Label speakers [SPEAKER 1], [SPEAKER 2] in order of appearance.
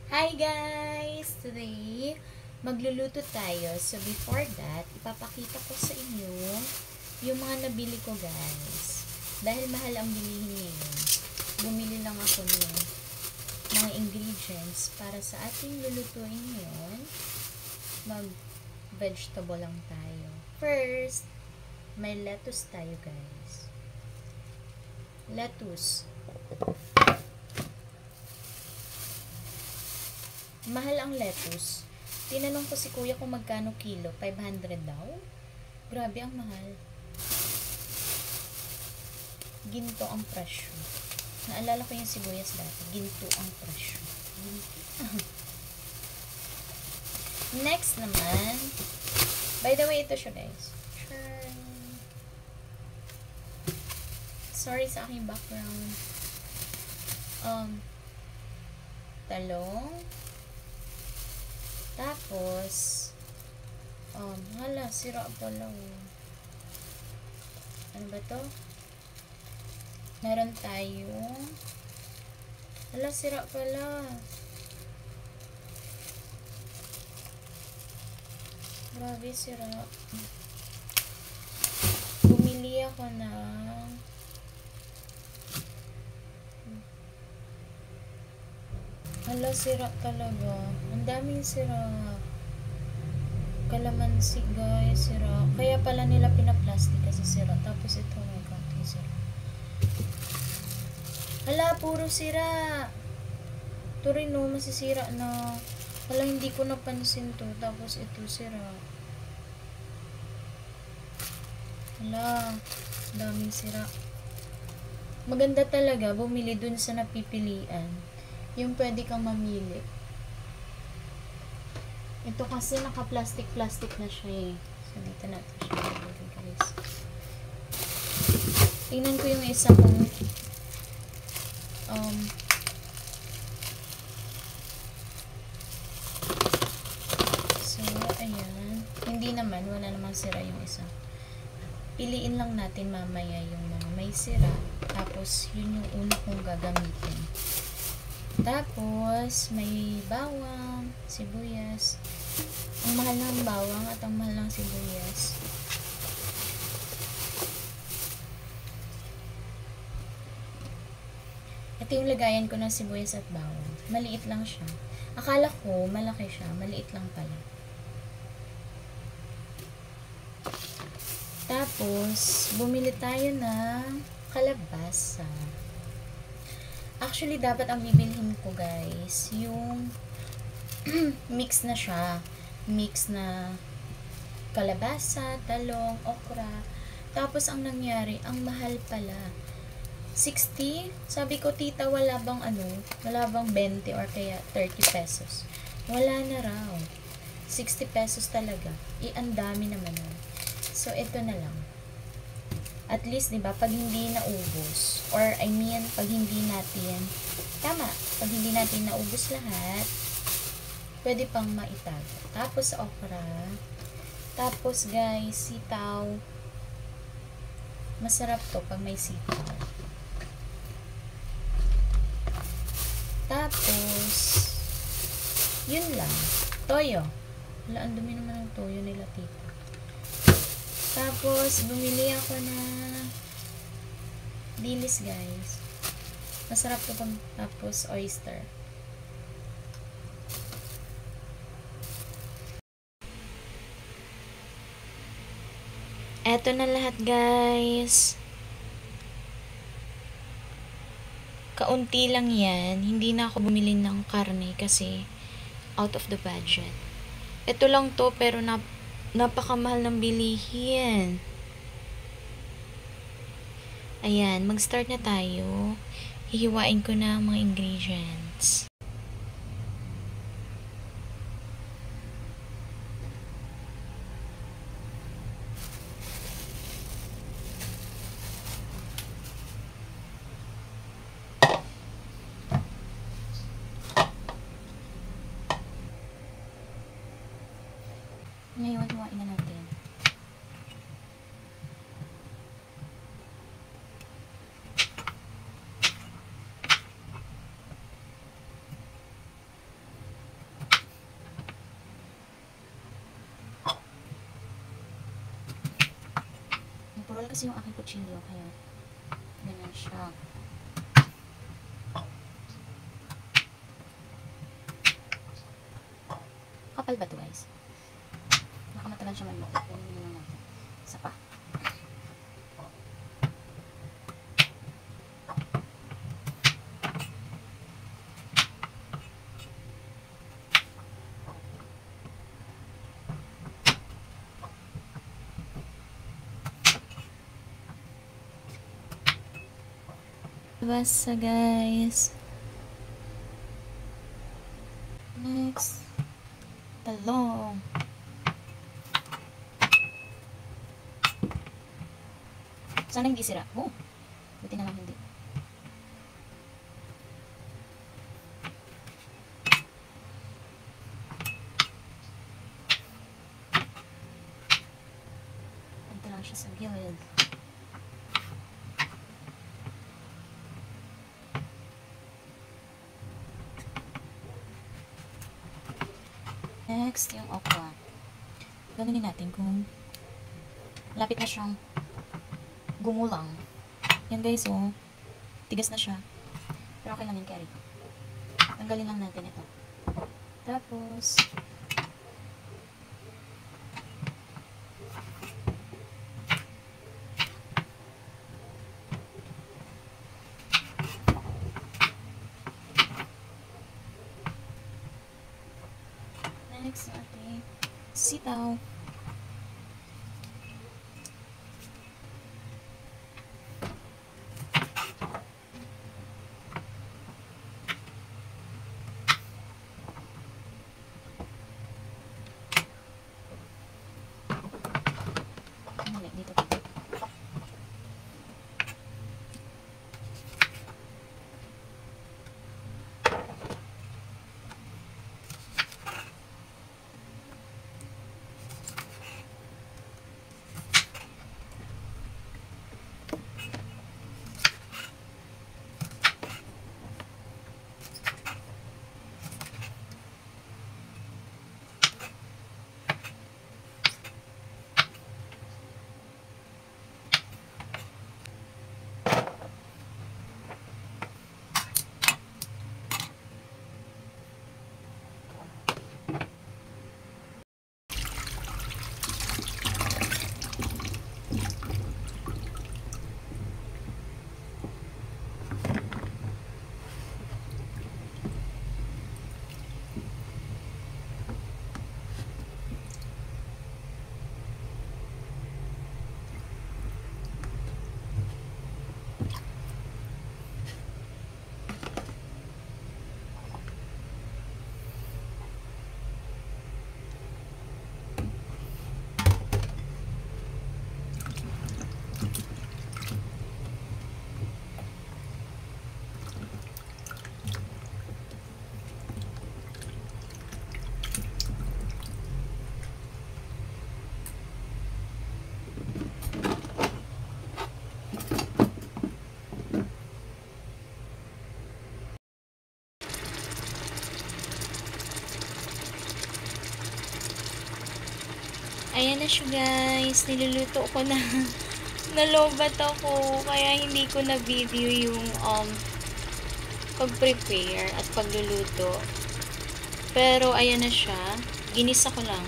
[SPEAKER 1] Hi guys! Today, magluluto tayo. So before that, ipapakita ko sa inyo yung mga nabili ko guys. Dahil mahal ang bilihin ngayon, bumili lang ako ng mga ingredients para sa ating lulutuin ngayon. Mag-vegetable lang tayo. First, may lettuce tayo guys. Lettuce. Mahal ang lettuce. Tinanong ko si kuya kung magkano kilo. 500 daw? Grabe ang mahal. Ginto ang presyo. Naalala ko yung sibuyas dati. Ginto ang presyo. Next naman. By the way, ito siya guys. Sorry sa aking background. Talong. Tapos, hala, sira pala. Ano ba to? Meron tayong, hala, sira pala. Grabe, sira. Bumili ako ng, hala, sira talaga. Ang daming sira. Kalamansi guys, sira. Kaya pala nila pinaplastic kasi sira. Tapos ito, may konting sira. Hala, puro sira. Ito rin no, masisira na. Hala, hindi ko napansin to. Tapos ito, sira. Hala, daming sira. Maganda talaga bumili dun sa napipilian. Yung pwede kang mamili. Ito kasi naka-plastic na siya eh. So, dito natin siya nabili guys. Tingnan ko yung isa kong so, ayan. Hindi naman, wala namang sira yung isa. Piliin lang natin mamaya yung mga may sira. Tapos, yun yung una kong gagamitin. Tapos, may bawang, sibuyas. Ang mahal ng bawang at ang mahal ng sibuyas. Ito yung lagayan ko ng sibuyas at bawang. Maliit lang siya. Akala ko, malaki siya. Maliit lang pala. Tapos, bumili tayo ng kalabasa. Actually, dapat ang bibilhin ko guys, yung mix na siya. Mix na kalabasa, talong, okra. Tapos, ang nangyari, ang mahal pala. 60? Sabi ko, tita, wala bang wala bang 20 or kaya 30 pesos. Wala na raw. 60 pesos talaga. Ang dami naman yun. So, ito na lang. At least, diba, pag hindi naubos, or I mean, pag hindi natin, pag hindi natin naubos lahat, pwede pang maitago. Tapos, okra. Tapos, guys, sitaw. Masarap to pag may sitaw. Tapos, yun lang. Toyo. Wala, ang dumi naman ng toyo nila, tita. Tapos, bumili ako na dilis, guys. Masarap to pag tapos oyster. Eto na lahat, guys. Kaunti lang yan. Hindi na ako bumili ng karne kasi out of the budget. Ito lang to pero napakamahal ng bilihin. Ayan, mag-start na tayo. Hihiwain ko na ang mga ingredients. Ngayon, hiwain na natin. kasi yung aking kutsilyo, kaya ganyan siya. Kapal ba ito, guys? Baka matagal siya maluto. Ganyan nyo natin. Isa pa. Basta guys. Next, talong. Sana hindi sira. Oh, buti na lang hindi. Punta lang siya sa gilid. Next, yung okra. Ganonin natin kung lapit na siyang gumulang. Yan guys, oh. Tigas na siya. Pero okay lang yung carry. Tanggalin lang natin ito. Tapos, next natin sitaw. Dito. Ayan na siya guys, niluluto ko na. Nalobat ako, kaya hindi ko na video yung pag-prepare at pagluluto. Pero ayan na siya, ginisa ko lang.